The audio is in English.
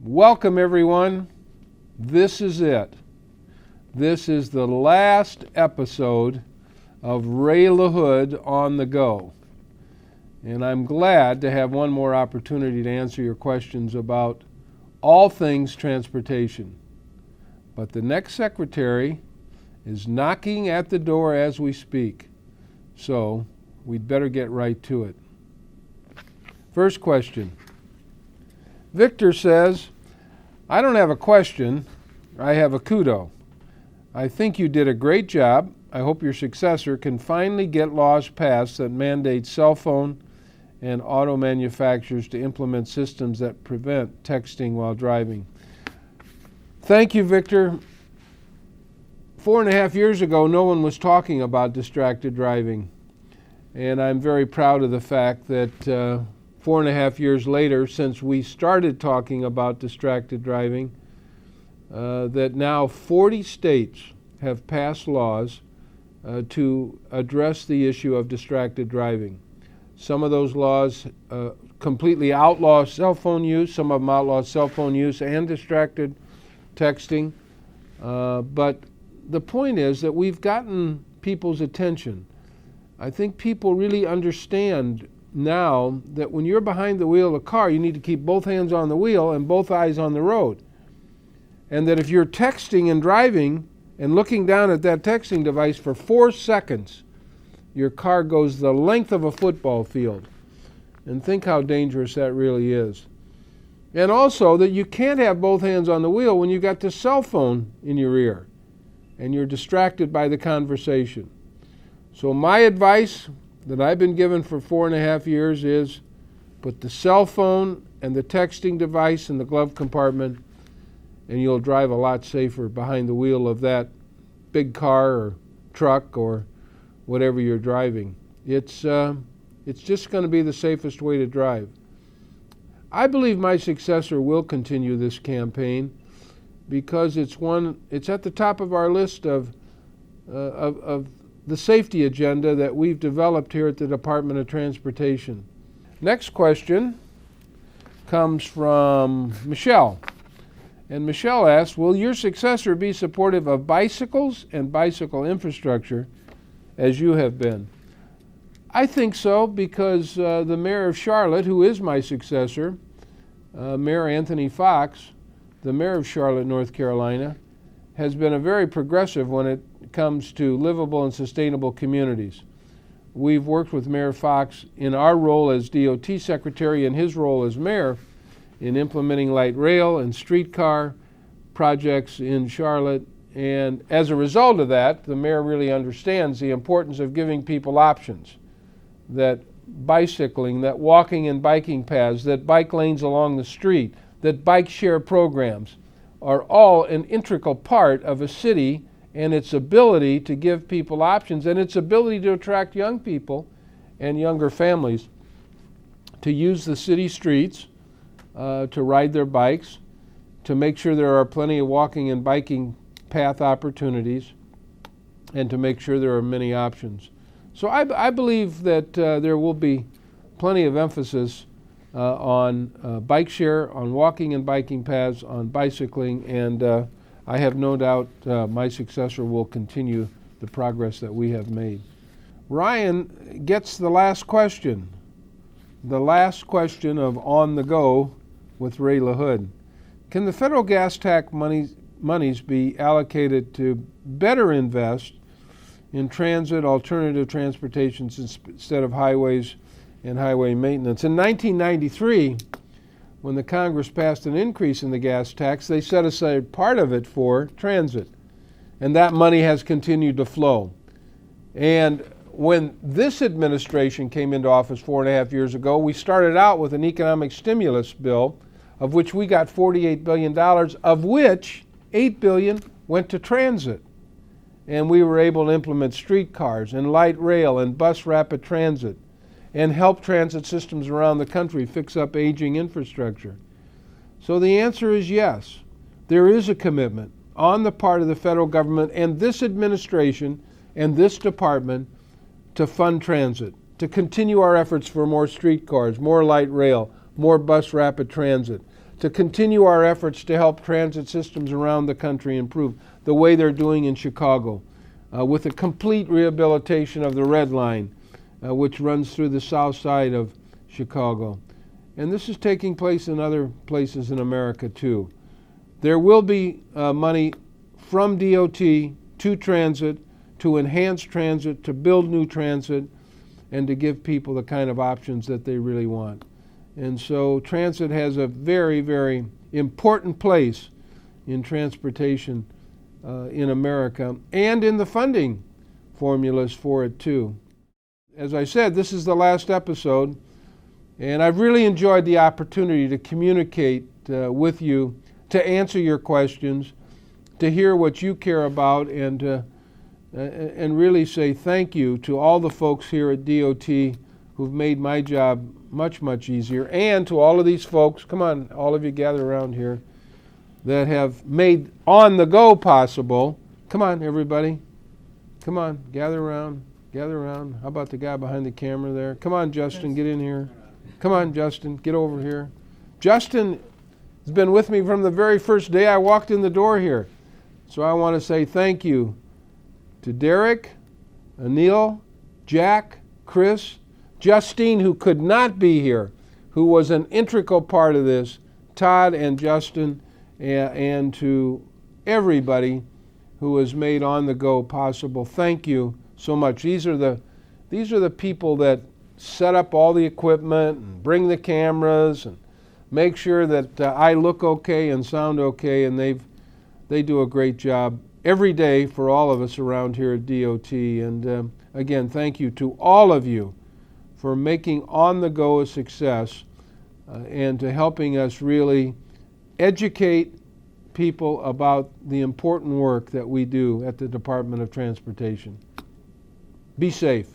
Welcome, everyone. This is it. This is the last episode of Ray LaHood on the Go. And I'm glad to have one more opportunity to answer your questions about all things transportation. But the next secretary is knocking at the door as we speak. So we'd better get right to it. First question. Victor says, I don't have a question, I have a kudo. I think you did a great job. I hope your successor can finally get laws passed that mandate cell phone and auto manufacturers to implement systems that prevent texting while driving. Thank you, Victor. 4.5 years ago, no one was talking about distracted driving. And I'm very proud of the fact that 4.5 years later, since we started talking about distracted driving, that now 40 states have passed laws to address the issue of distracted driving. Some of those laws completely outlaw cell phone use, some of them outlaw cell phone use and distracted texting. But the point is that we've gotten people's attention. I think people really understand now that when you're behind the wheel of a car, you need to keep both hands on the wheel and both eyes on the road. And that if you're texting and driving and looking down at that texting device for 4 seconds, your car goes the length of a football field. And think how dangerous that really is. And also that you can't have both hands on the wheel when you've got the cell phone in your ear and you're distracted by the conversation. So my advice that I've been given for 4.5 years is put the cell phone and the texting device in the glove compartment and you'll drive a lot safer behind the wheel of that big car or truck or whatever you're driving. It's just going to be the safest way to drive. I believe my successor will continue this campaign because it's at the top of our list of the safety agenda that we've developed here at the Department of Transportation. Next question comes from Michelle. And Michelle asks, will your successor be supportive of bicycles and bicycle infrastructure as you have been? I think so because the mayor of Charlotte, who is my successor, Mayor Anthony Fox, the mayor of Charlotte, North Carolina, has been a very progressive when it comes to livable and sustainable communities. We've worked with Mayor Fox in our role as DOT Secretary and his role as mayor in implementing light rail and streetcar projects in Charlotte. And as a result of that, the mayor really understands the importance of giving people options, that bicycling, that walking and biking paths, that bike lanes along the street, that bike share programs are all an integral part of a city and its ability to give people options and its ability to attract young people and younger families to use the city streets, to ride their bikes, to make sure there are plenty of walking and biking path opportunities, and to make sure there are many options. So I believe that there will be plenty of emphasis on bike share, on walking and biking paths, on bicycling, and I have no doubt my successor will continue the progress that we have made. Ryan gets the last question of On the Go with Ray LaHood. Can the federal gas tax monies be allocated to better invest in transit, alternative transportations instead of highways and highway maintenance? In 1993, when the Congress passed an increase in the gas tax, they set aside part of it for transit. And that money has continued to flow. And when this administration came into office 4.5 years ago, we started out with an economic stimulus bill of which we got $48 billion, of which $8 billion went to transit. And we were able to implement streetcars and light rail and bus rapid transit and help transit systems around the country fix up aging infrastructure. So the answer is yes. There is a commitment on the part of the federal government and this administration and this department to fund transit, to continue our efforts for more streetcars, more light rail, more bus rapid transit, to continue our efforts to help transit systems around the country improve the way they're doing in Chicago, with a complete rehabilitation of the Red Line, which runs through the south side of Chicago. And this is taking place in other places in America too. There will be money from DOT to transit, to enhance transit, to build new transit, and to give people the kind of options that they really want. And so transit has a very, very important place in transportation in America, and in the funding formulas for it too. As I said, this is the last episode, and I've really enjoyed the opportunity to communicate with you, to answer your questions, to hear what you care about, and really say thank you to all the folks here at DOT who've made my job much, much easier, and to all of these folks, come on, all of you gather around here, that have made On the Go possible. Come on, everybody. Come on, gather around, gather around. How about the guy behind the camera there? Come on, Justin, get in here. Come on, Justin, get over here. Justin has been with me from the very first day I walked in the door here. So I want to say thank you to Derek, Anil, Jack, Chris, Justine, who could not be here, who was an integral part of this, Todd and Justin, and to everybody who has made On the Go possible. Thank you so much. These are the people that set up all the equipment and bring the cameras and make sure that I look okay and sound okay, and they do a great job every day for all of us around here at DOT. And again, thank you to all of you for making On the Go a success, and to helping us really educate people about the important work that we do at the Department of Transportation. Be safe.